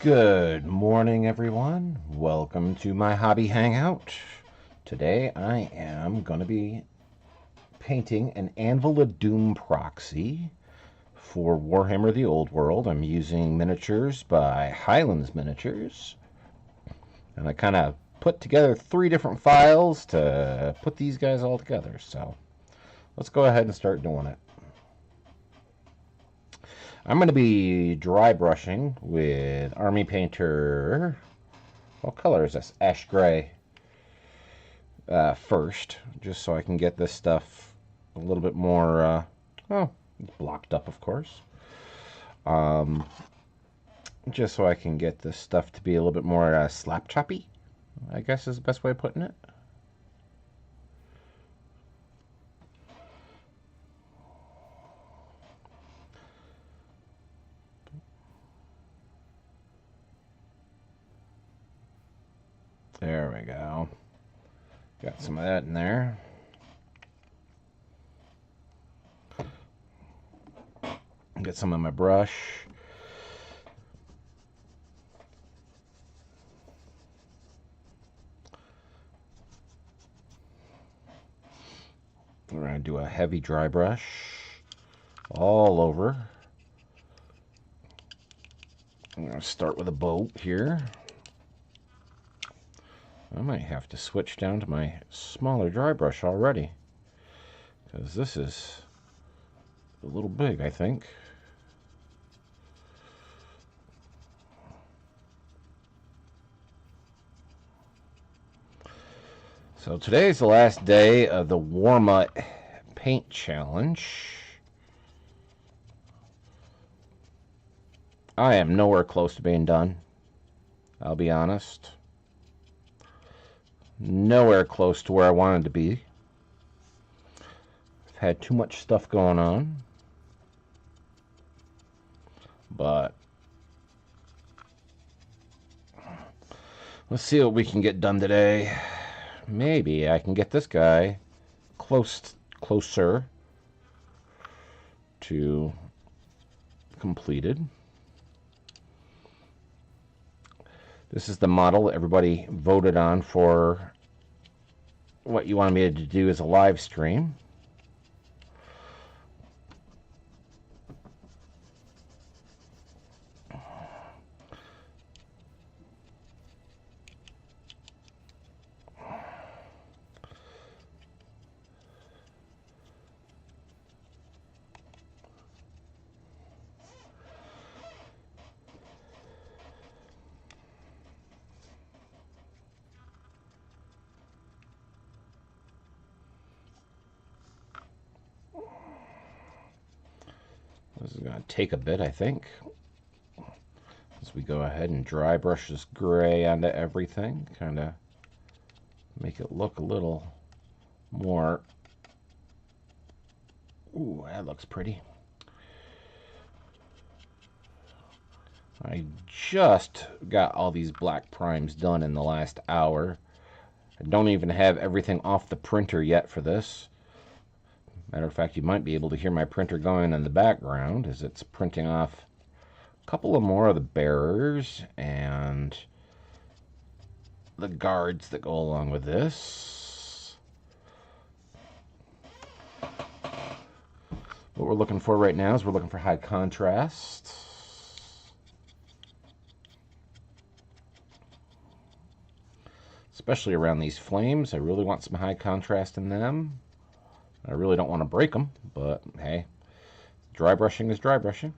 Good morning, everyone. Welcome to my Hobby Hangout. Today I am going to be painting an Anvil of Doom proxy for Warhammer the Old World. I'm using miniatures by Highlands Miniatures. And I kind of put together 3 different files to put these guys all together. So let's go ahead and start doing it. I'm going to be dry brushing with Army Painter. What color is this? Ash gray. First, just so I can get this stuff a little bit more, blocked up, of course. Just so I can get this stuff to be a little bit more slap choppy, I guess is the best way of putting it. There we go. Got some of that in there. Get some of my brush. We're going to do a heavy dry brush all over. I'm going to start with a boat here. I might have to switch down to my smaller dry brush already, because this is a little big, I think. So today's the last day of the warm-up paint challenge. I am nowhere close to being done, I'll be honest. Nowhere close to where I wanted to be. I've had too much stuff going on. But let's see what we can get done today. Maybe I can get this guy closer to completed. This is the model that everybody voted on for what you wanted me to do as a live stream. This is going to take a bit, I think, as we go ahead and dry brush this gray onto everything, kind of make it look a little more. Ooh, that looks pretty. I just got all these black primes done in the last hour. I don't even have everything off the printer yet for this. Matter of fact, you might be able to hear my printer going in the background as it's printing off a couple of more of the bearers and the guards that go along with this. What we're looking for right now is we're looking for high contrast. Especially around these flames, I really want some high contrast in them. I really don't want to break them, but hey, dry brushing is dry brushing.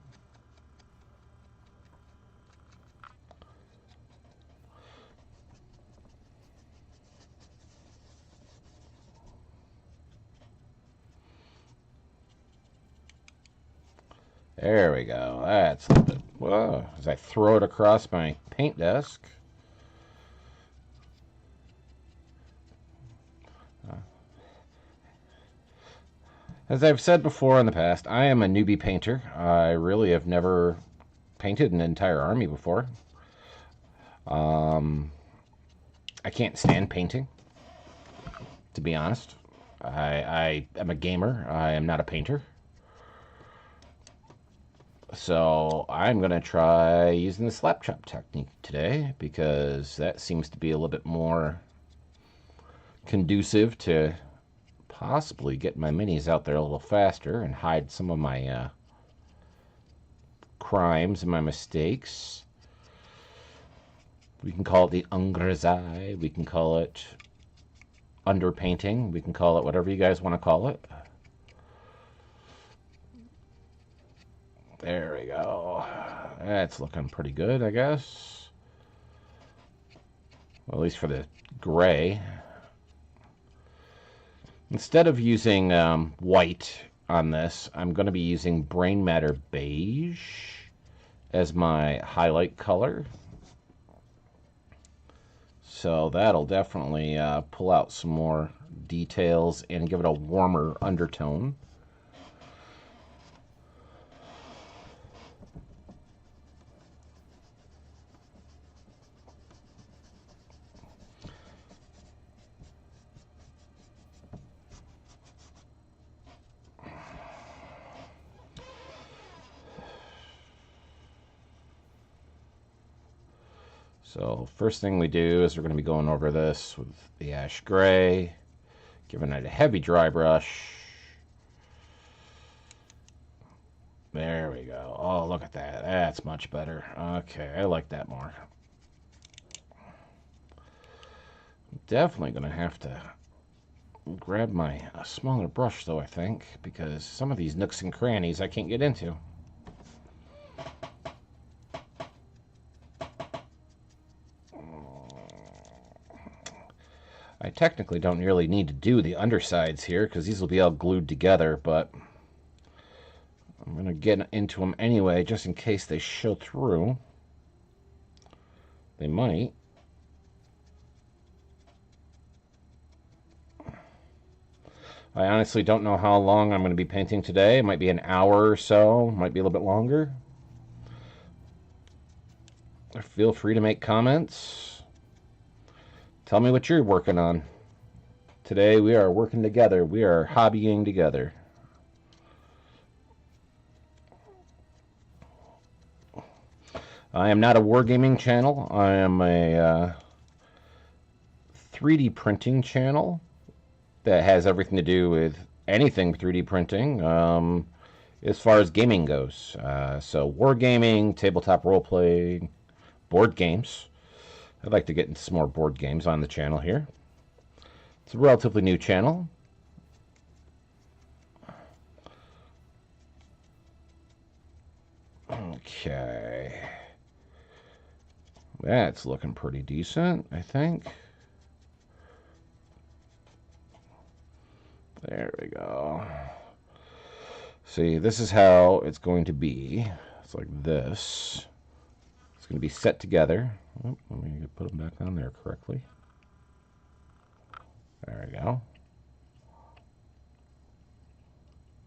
There we go. That's a bit. Whoa, as I throw it across my paint desk. As I've said before in the past, I am a newbie painter. I really have never painted an entire army before. I can't stand painting, to be honest. I am a gamer. I am not a painter. So I'm going to try using the slap chop technique today because that seems to be a little bit more conducive to possibly get my minis out there a little faster and hide some of my crimes and my mistakes. We can call it the engrisage, we can call it underpainting, we can call it whatever you guys want to call it. There we go. That's looking pretty good, I guess. Well, at least for the gray. Instead of using white on this, I'm going to be using Brain Matter Beige as my highlight color. So that'll definitely pull out some more details and give it a warmer undertone. So first thing we do is we're going to be going over this with the ash gray, giving it a heavy dry brush. There we go. Oh, look at that. That's much better. Okay, I like that more. Definitely going to have to grab my smaller brush, though, I think, because some of these nooks and crannies I can't get into. I technically don't really need to do the undersides here because these will be all glued together, but I'm going to get into them anyway just in case they show through. They might. I honestly don't know how long I'm going to be painting today. It might be an hour or so, might be a little bit longer. Feel free to make comments. Tell me what you're working on. Today we are working together. We are hobbying together. I am not a wargaming channel. I am a 3D printing channel that has everything to do with anything 3D printing as far as gaming goes. So wargaming, tabletop role-playing, board games. I'd like to get into some more board games on the channel here. It's a relatively new channel. Okay. That's looking pretty decent, I think. There we go. See, this is how it's going to be. It's like this. It's going to be set together. Oh, let me put them back on there correctly. There we go.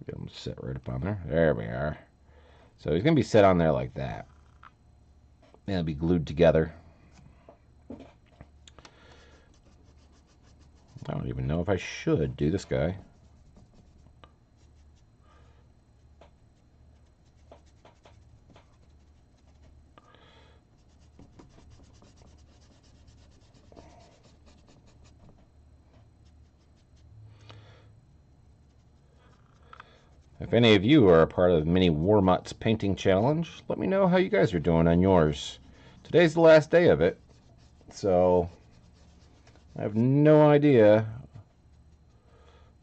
Get them set right up on there. There we are. So he's going to be set on there like that. And it'll be glued together. I don't even know if I should do this guy. If any of you are a part of the Mini Warmuts Painting Challenge, let me know how you guys are doing on yours. Today's the last day of it, so I have no idea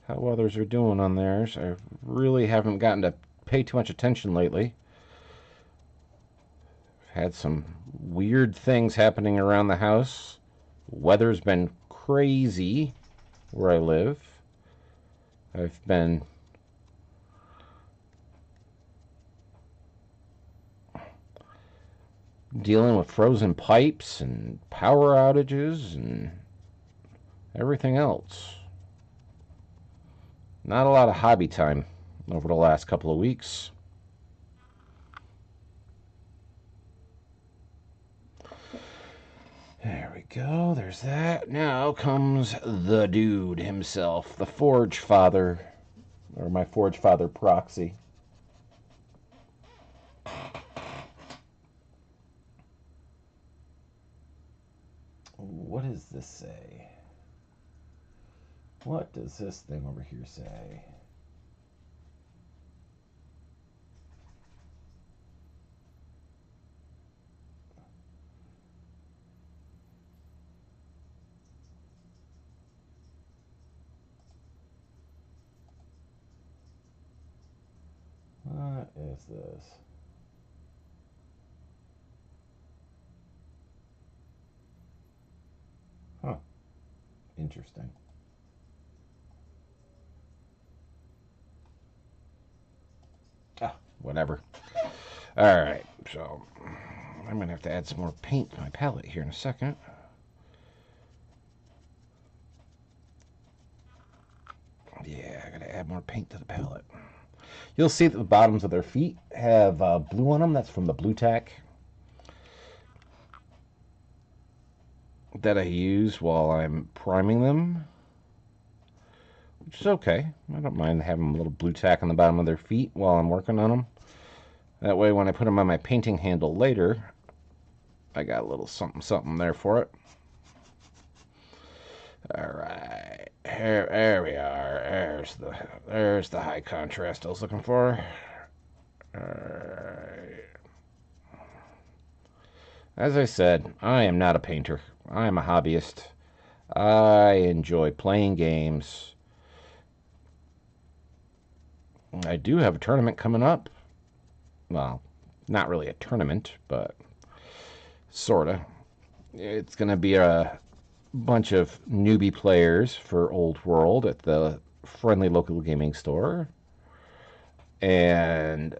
how others are doing on theirs. I really haven't gotten to pay too much attention lately. I've had some weird things happening around the house. Weather's been crazy where I live. I've been dealing with frozen pipes and power outages and everything else. Not a lot of hobby time over the last couple of weeks. There we go, there's that. Now comes the dude himself, the Forge Father, or my Forge Father proxy. what does this say? What does this thing over here say? What is this? Huh. Interesting. Ah, whatever. Alright, so I'm going to have to add some more paint to my palette here in a second. Yeah, I got to add more paint to the palette. You'll see that the bottoms of their feet have blue on them. That's from the blue tack that I use while I'm priming them, which is okay. I don't mind having a little blue tack on the bottom of their feet while I'm working on them. That way when I put them on my painting handle later, I got a little something something there for it. Alright, there we are. There's the high contrast I was looking for. Alright. As I said, I am not a painter. I am a hobbyist. I enjoy playing games. I do have a tournament coming up. Well, not really a tournament, but sorta. It's going to be a bunch of newbie players for Old World at the friendly local gaming store. And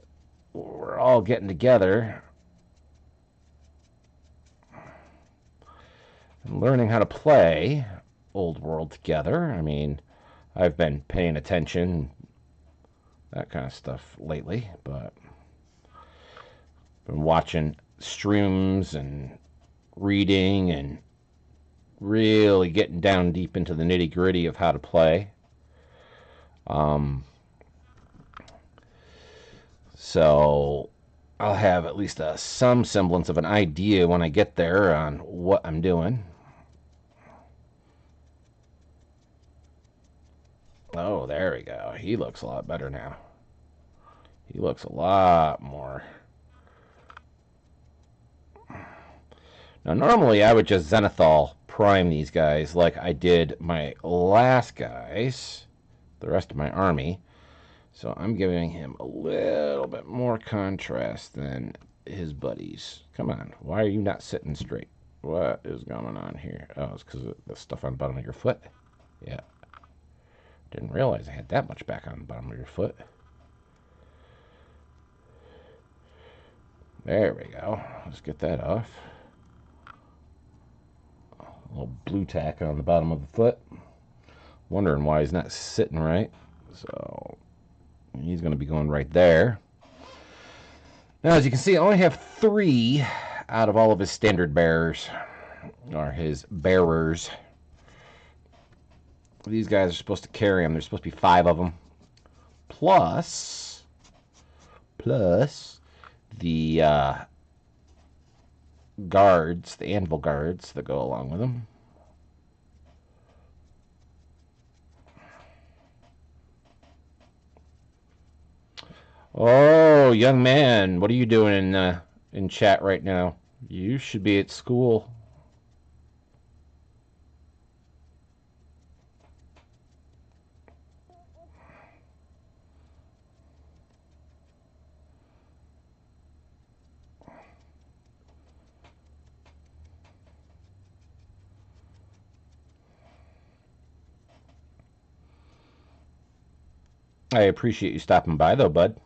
we're all getting together and learning how to play Old World together. I mean, I've been paying attention, that kind of stuff lately, but been watching streams and reading and really getting down deep into the nitty-gritty of how to play. So I'll have at least some semblance of an idea when I get there on what I'm doing. Oh, there we go. He looks a lot better now. He looks a lot more. Now, normally I would just Zenithal prime these guys like I did my last guys, the rest of my army. So I'm giving him a little bit more contrast than his buddies. Come on, why are you not sitting straight? What is going on here? Oh, it's because of the stuff on the bottom of your foot? Yeah. Didn't realize I had that much back on the bottom of your foot. There we go. Let's get that off. A little blue tack on the bottom of the foot. Wondering why he's not sitting right. So he's going to be going right there. Now, as you can see, I only have 3 out of all of his standard bearers, or his bearers. These guys are supposed to carry him. There's supposed to be 5 of them. Plus the guards, the anvil guards that go along with them. Oh, young man, what are you doing in chat right now? You should be at school. I appreciate you stopping by, though, bud.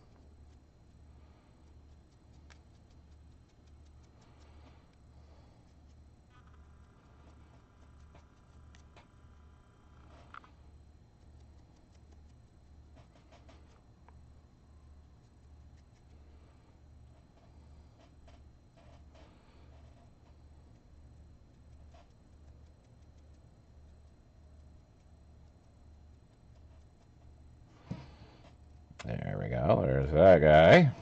There we go. There's that guy.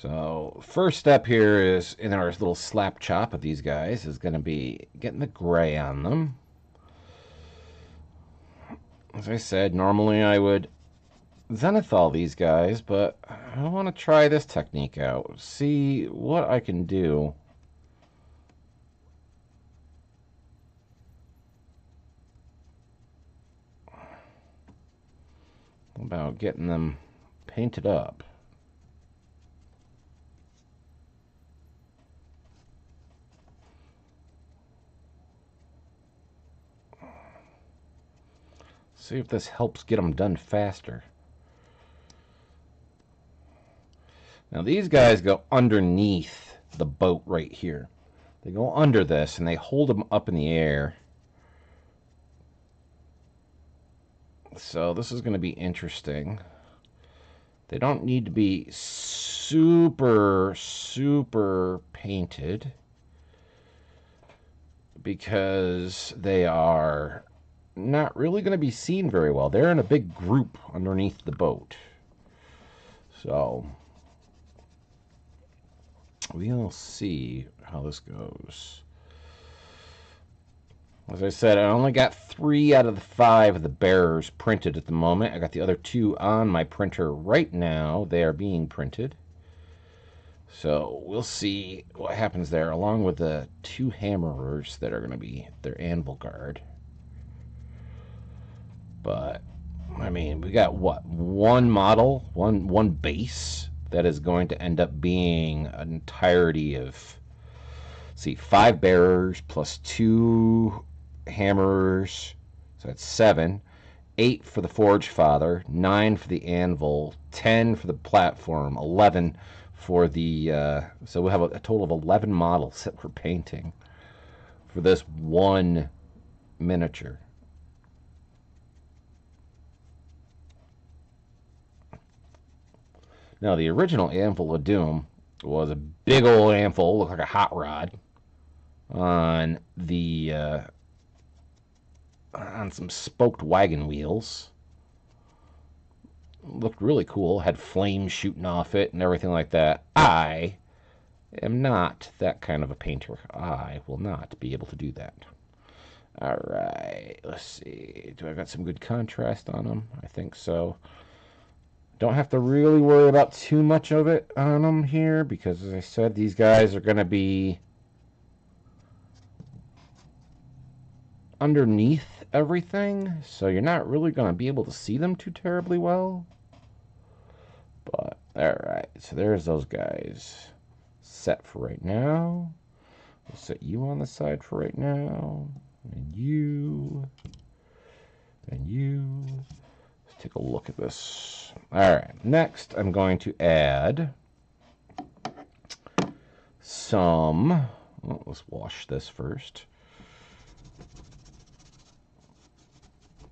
So first step here is in our little slap chop of these guys is going to be getting the gray on them. As I said, normally I would zenithal these guys, but I want to try this technique out, see what I can do. About getting them painted up. See if this helps get them done faster. Now these guys go underneath the boat right here. They go under this and they hold them up in the air. So this is going to be interesting. They don't need to be super painted because they are not really going to be seen very well. They're in a big group underneath the boat. So we'll see how this goes. As I said, I only got 3 out of the 5 of the bearers printed at the moment. I got the other 2 on my printer right now. They are being printed. So we'll see what happens there, along with the 2 hammerers that are going to be their anvil guard. But, I mean, we got, what, one model, one base that is going to end up being an entirety of, see, 5 bearers plus 2 hammerers, so that's 7. 8 for the Forge Father, 9 for the Anvil, 10 for the platform, 11 for the, so we'll have a total of 11 models that we're painting for this one miniature. Now, the original Anvil of Doom was a big old anvil, looked like a hot rod, on the, on some spoked wagon wheels. Looked really cool, had flames shooting off it and everything like that. I am not that kind of a painter. I will not be able to do that. All right, let's see. Do I got some good contrast on them? I think so. Don't have to really worry about too much of it on them here because, as I said, these guys are going to be underneath everything, so you're not really going to be able to see them too terribly well. But, alright, so there's those guys set for right now. We'll set you on the side for right now, and you, and you. Let's take a look at this. Alright, next I'm going to add some, well, let's wash this first.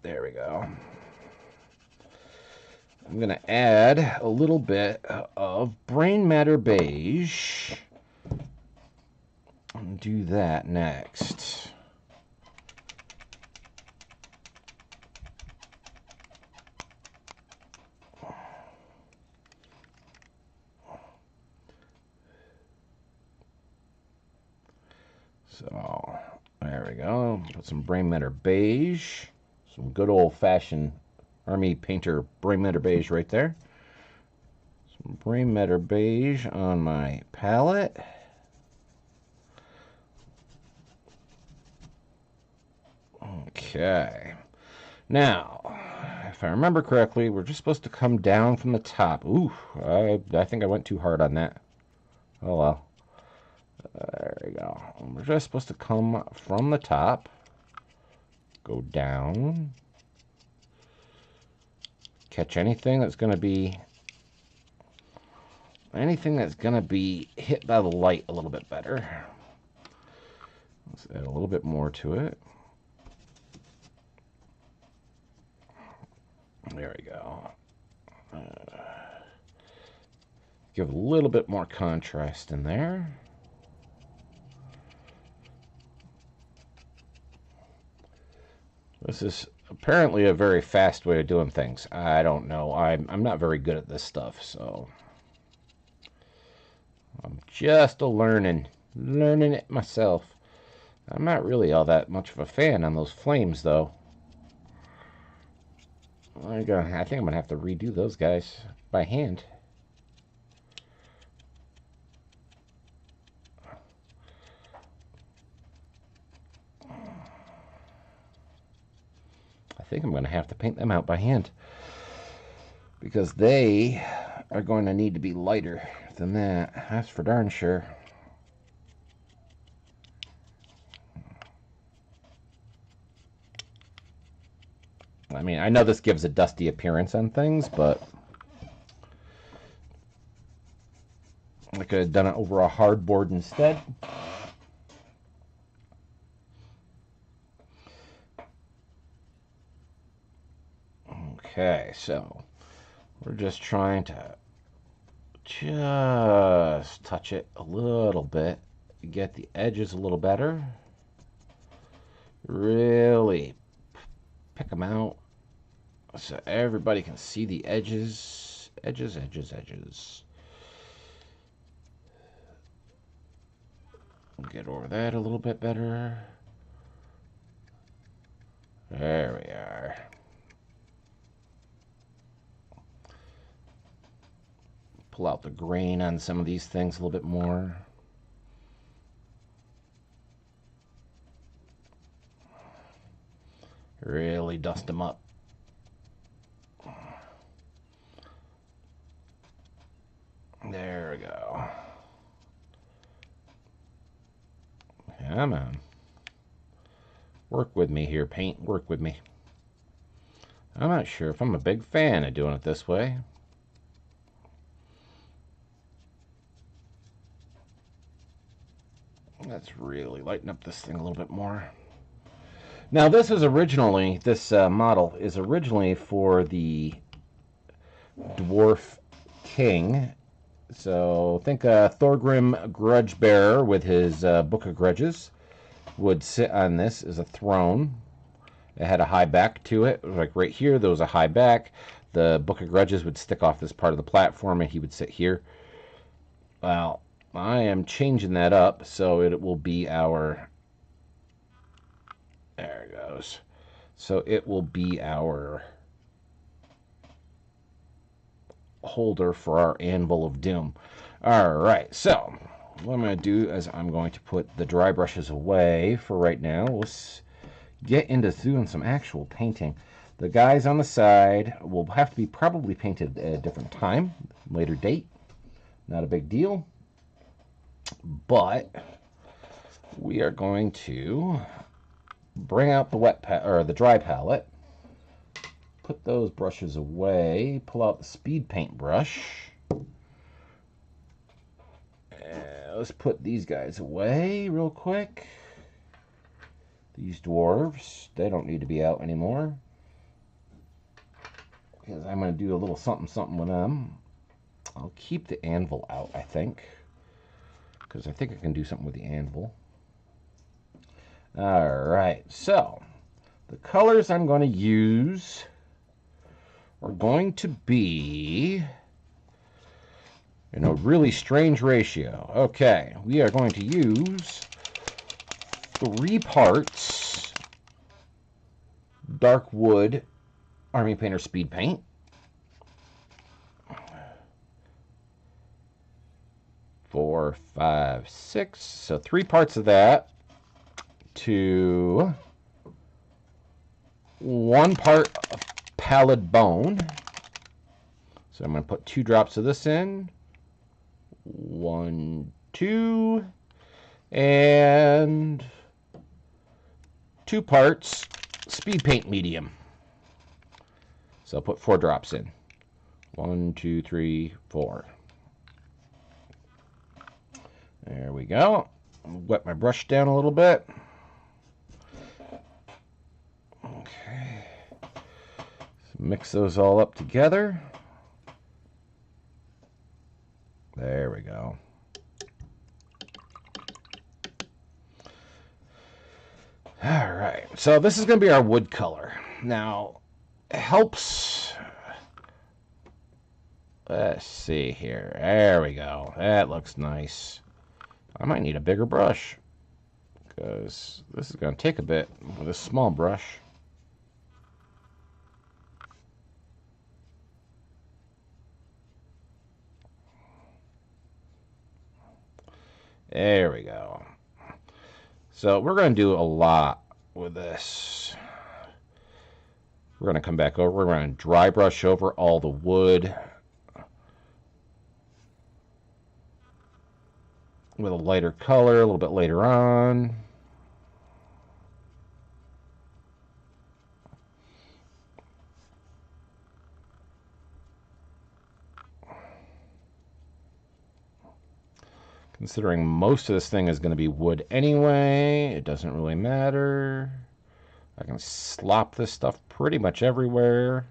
There we go. I'm going to add a little bit of brain matter beige. I'll do that next. So, there we go. Put some brain matter beige. Some good old-fashioned Army Painter brain matter beige right there. Some brain matter beige on my palette. Okay. Now, if I remember correctly, we're just supposed to come down from the top. Ooh, I think I went too hard on that. Oh well. There we go. We're just supposed to come from the top. Go down. Catch anything that's going to be hit by the light a little bit better. Let's add a little bit more to it. There we go. Give a little bit more contrast in there. This is apparently a very fast way of doing things. I don't know. I'm not very good at this stuff, so I'm just learning it myself. I'm not really all that much of a fan on those flames, though. I think I'm gonna have to redo those guys by hand. I think I'm gonna have to paint them out by hand because they are going to need to be lighter than that. That's for darn sure. I mean, I know this gives a dusty appearance on things, but I could have done it over a hardboard instead. Okay, so we're just trying to just touch it a little bit, get the edges a little better. Really pick them out so everybody can see the edges. Edges. Get over that a little bit better. There we are. Pull out the grain on some of these things a little bit more. Really dust them up. There we go. Come on. Work with me here, paint. Work with me. I'm not sure if I'm a big fan of doing it this way. Let's really lighten up this thing a little bit more. Now, this model is originally for the Dwarf King. So think Thorgrim Grudgebearer with his Book of Grudges would sit on this as a throne. It had a high back to it. Like right here, there was a high back. The Book of Grudges would stick off this part of the platform, and he would sit here. Well, I am changing that up, so it will be our... There it goes. So it will be our holder for our Anvil of Doom. All right, so what I'm going to do is I'm going to put the dry brushes away for right now. Let's get into doing some actual painting. The guys on the side will have to be probably painted at a different time, later date. Not a big deal. But we are going to bring out the dry palette, put those brushes away, pull out the speed paint brush. Let's put these guys away real quick. These dwarves, they don't need to be out anymore, because I'm going to do a little something with them. I'll keep the anvil out, I think, because I think I can do something with the anvil. Alright, so the colors I'm going to use are going to be in a really strange ratio. Okay, we are going to use 3 parts dark wood Army Painter speed paint, 4, 5, 6, so 3 parts of that to 1 part of pallid bone. So I'm going to put 2 drops of this in. 1, 2, and 2 parts speed paint medium. So I'll put 4 drops in. 1, 2, 3, 4. There we go. Wet my brush down a little bit. Okay. So mix those all up together. There we go. All right. So this is going to be our wood color. Now, it helps Let's see here. There we go. That looks nice. I might need a bigger brush because this is going to take a bit with a small brush. There we go. So we're going to do a lot with this. We're going to come back over. We're going to dry brush over all the wood with a lighter color a little bit later on. Considering most of this thing is going to be wood anyway, it doesn't really matter. I can slop this stuff pretty much everywhere.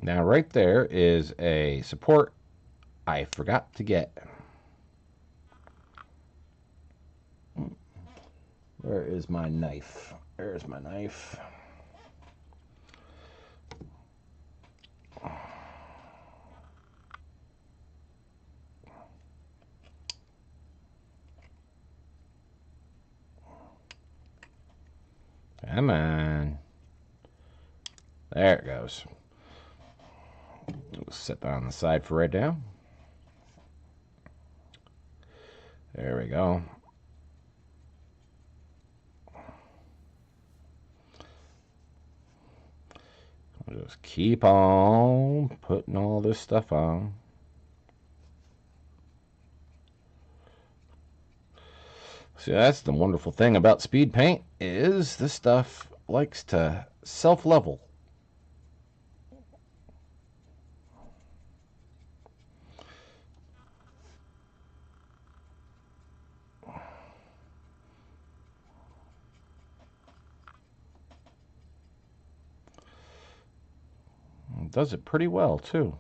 Now right there is a support I forgot to get. Where is my knife? There's my knife. Come on. There it goes. We'll set that on the side for right now. There we go. We'll just keep on putting all this stuff on. See, that's the wonderful thing about speed paint is this stuff likes to self-level. It does it pretty well too.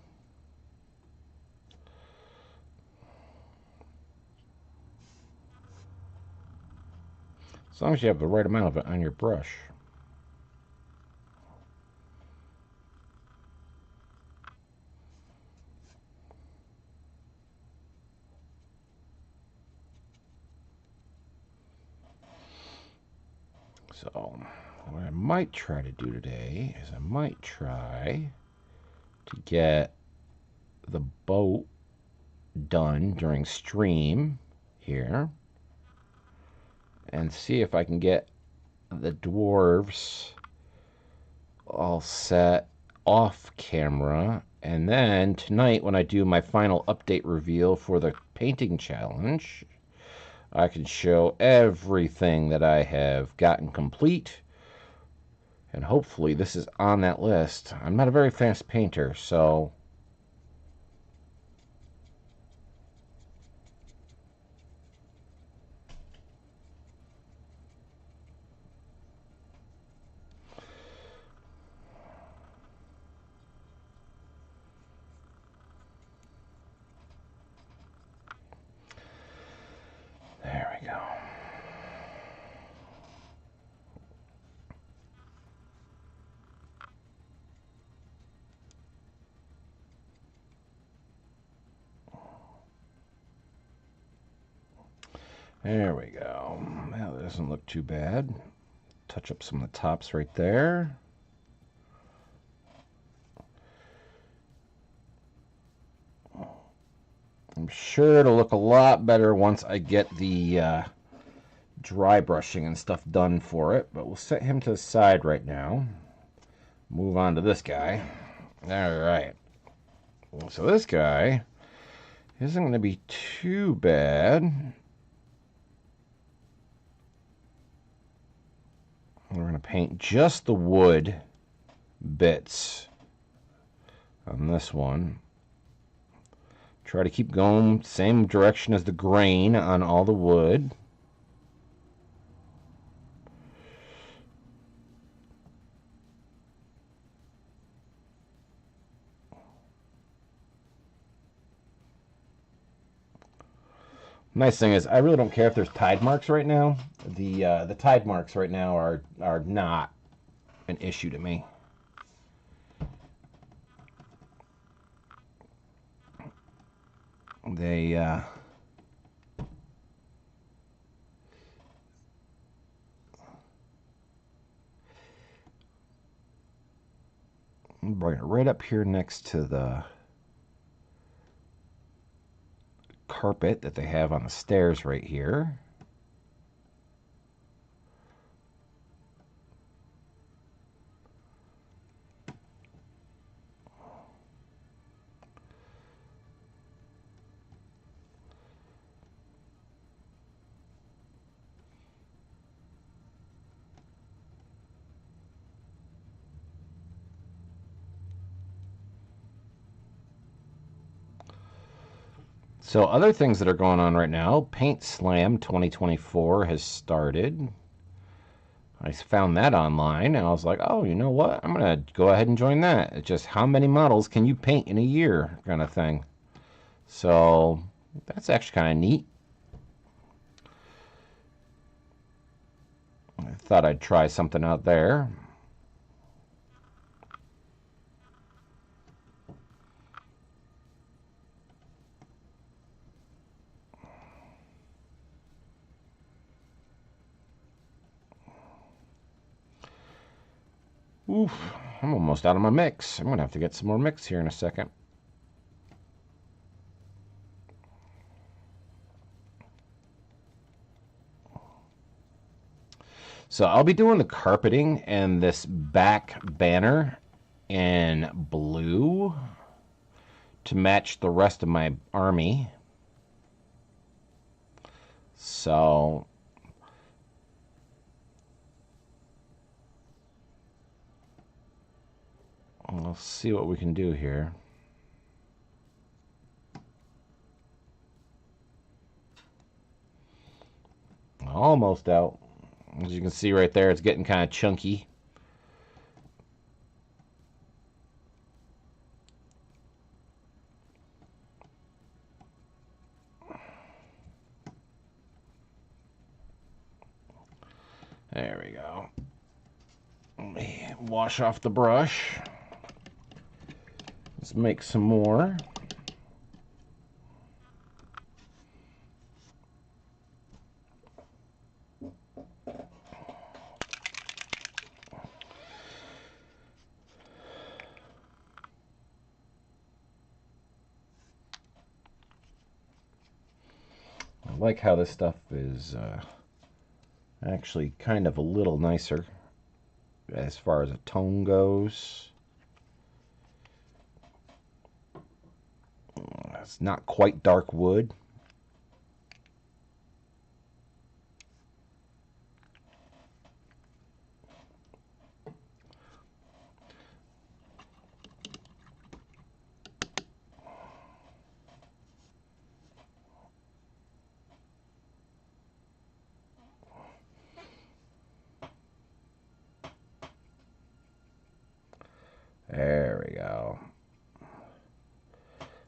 As long as you have the right amount of it on your brush. So what I might try to do today is I might try to get the boat done during stream here and see if I can get the dwarves all set off camera, and then tonight when I do my final update reveal for the painting challenge, I can show everything that I have gotten complete, and hopefully this is on that list. I'm not a very fast painter, so there we go. There we go. Now that doesn't look too bad. Touch up some of the tops right there. I'm sure it'll look a lot better once I get the dry brushing and stuff done for it, but we'll set him to the side right now. Move on to this guy. All right. So this guy isn't going to be too bad. We're going to paint just the wood bits on this one. Try to keep going same direction as the grain on all the wood. Nice thing is, I really don't care if there's tide marks right now. The tide marks right now are not an issue to me. They bring it right up here next to the carpet that they have on the stairs right here. So other things that are going on right now, Paint Slam 2024 has started. I found that online and I was like, oh, you know what? I'm going to go ahead and join that. It's just how many models can you paint in a year kind of thing. So that's actually kind of neat. I thought I'd try something out there. Oof, I'm almost out of my mix. I'm going to have to get some more mix here in a second. So I'll be doing the carpeting and this back banner in blue to match the rest of my army. So we'll see what we can do here. Almost out. As you can see right there, it's getting kind of chunky. There we go. Let me wash off the brush. Let's make some more. I like how this stuff is actually kind of a little nicer as far as a tone goes. It's not quite dark wood. There we go.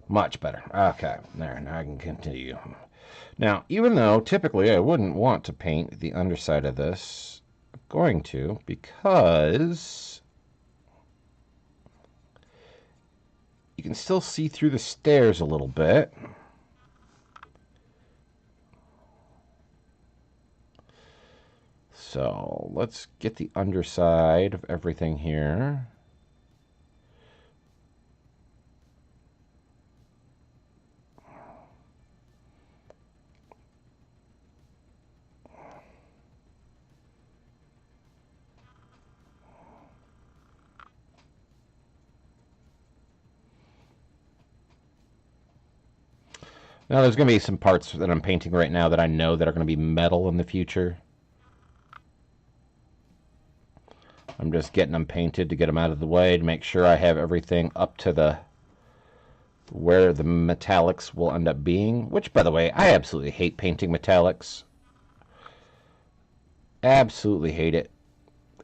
Much better. Okay, there, now I can continue. Now, even though typically I wouldn't want to paint the underside of this, I'm going to, because you can still see through the stairs a little bit. So let's get the underside of everything here. Now there's going to be some parts that I'm painting right now that I know that are going to be metal in the future. I'm just getting them painted to get them out of the way to make sure I have everything up to the where the metallics will end up being, which, by the way, I absolutely hate painting metallics. Absolutely hate it.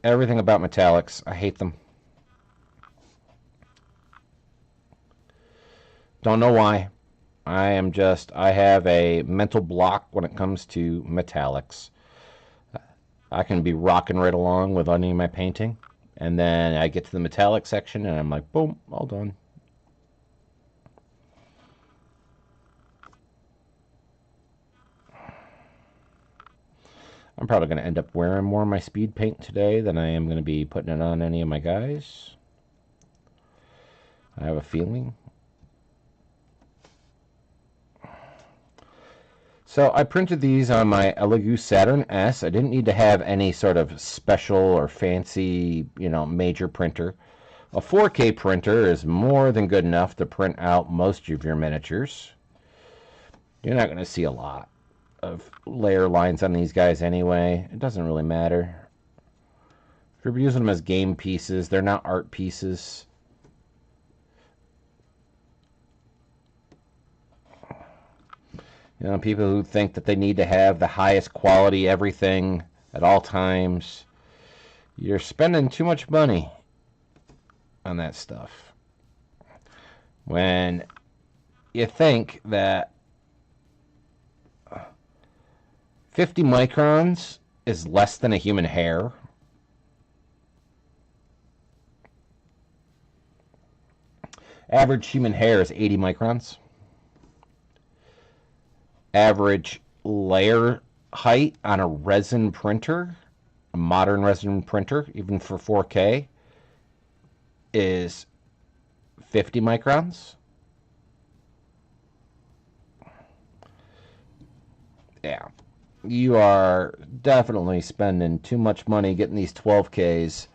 Everything about metallics, I hate them. Don't know why. I have a mental block when it comes to metallics. I can be rocking right along with any of my painting, and then I get to the metallic section, and I'm like, boom, all done. I'm probably going to end up wearing more of my speed paint today than I am going to be putting it on any of my guys. I have a feeling. So I printed these on my Elegoo Saturn S. I didn't need to have any sort of special or fancy, major printer. A 4K printer is more than good enough to print out most of your miniatures. You're not going to see a lot of layer lines on these guys anyway. It doesn't really matter. If you're using them as game pieces, they're not art pieces. People who think that they need to have the highest quality everything at all times, you're spending too much money on that stuff. When you think that 50 microns is less than a human hair, average human hair is 80 microns. Average layer height on a resin printer, a modern resin printer, even for 4K, is 50 microns. Yeah, you are definitely spending too much money getting these 12Ks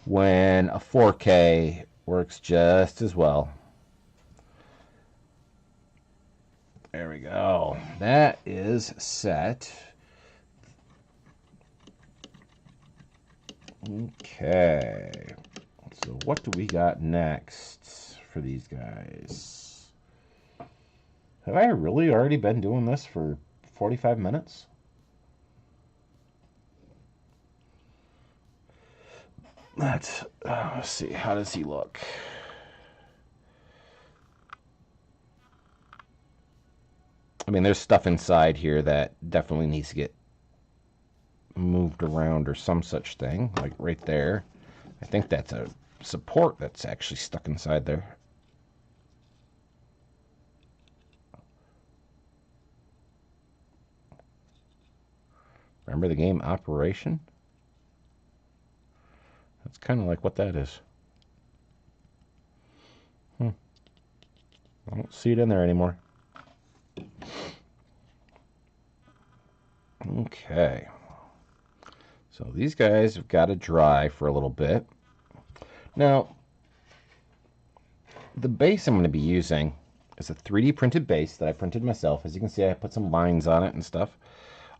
when a 4K works just as well. There we go. That is set. Okay. So what do we got next for these guys? Have I really already been doing this for 45 minutes? Let's see. How does he look? I mean, there's stuff inside here that definitely needs to get moved around or some such thing, like right there. I think that's a support that's actually stuck inside there. Remember the game Operation? That's kind of like what that is. I don't see it in there anymore. Okay. So these guys have got to dry for a little bit. Now, the base I'm going to be using is a 3D printed base that I printed myself. As you can see, I put some lines on it and stuff.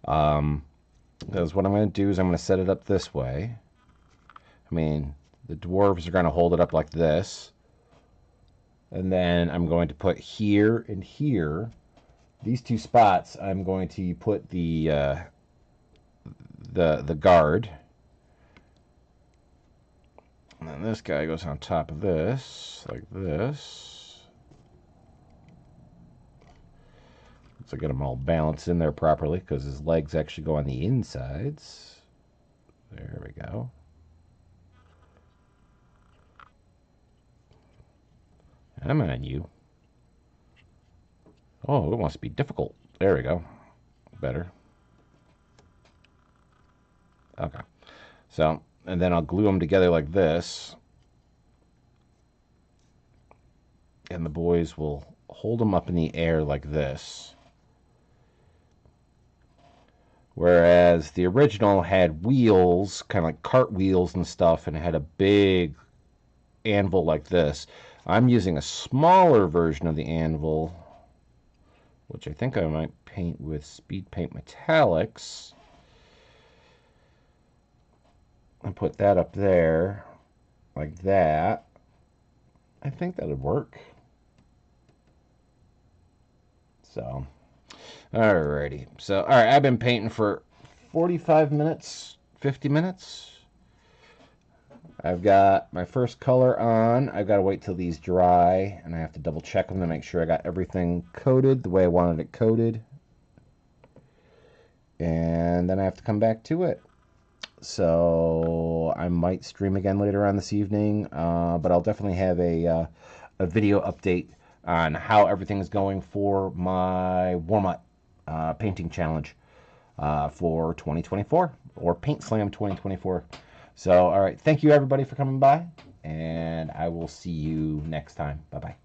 Because what I'm going to do is I'm going to set it up this way. I mean, the dwarves are going to hold it up like this. And then I'm going to put here and here, these two spots, I'm going to put the guard. And then this guy goes on top of this, like this. So get them all balanced in there properly because his legs actually go on the insides. There we go. I'm on you. Oh, it must be difficult. There we go. Better. Okay. So, and then I'll glue them together like this. And the boys will hold them up in the air like this. Whereas the original had wheels, kind of like cart wheels and stuff, and it had a big anvil like this. I'm using a smaller version of the anvil, which I think I might paint with speed paint metallics. And put that up there, like that. I think that would work. So, alrighty. So, all right, I've been painting for 45 minutes, 50 minutes. I've got my first color on. I've got to wait till these dry, and I have to double check them to make sure I got everything coated the way I wanted it coated. And then I have to come back to it. So I might stream again later on this evening, but I'll definitely have a video update on how everything is going for my warm-up painting challenge for 2024, or Paint Slam 2024. So, all right, thank you everybody for coming by, and I will see you next time. Bye-bye.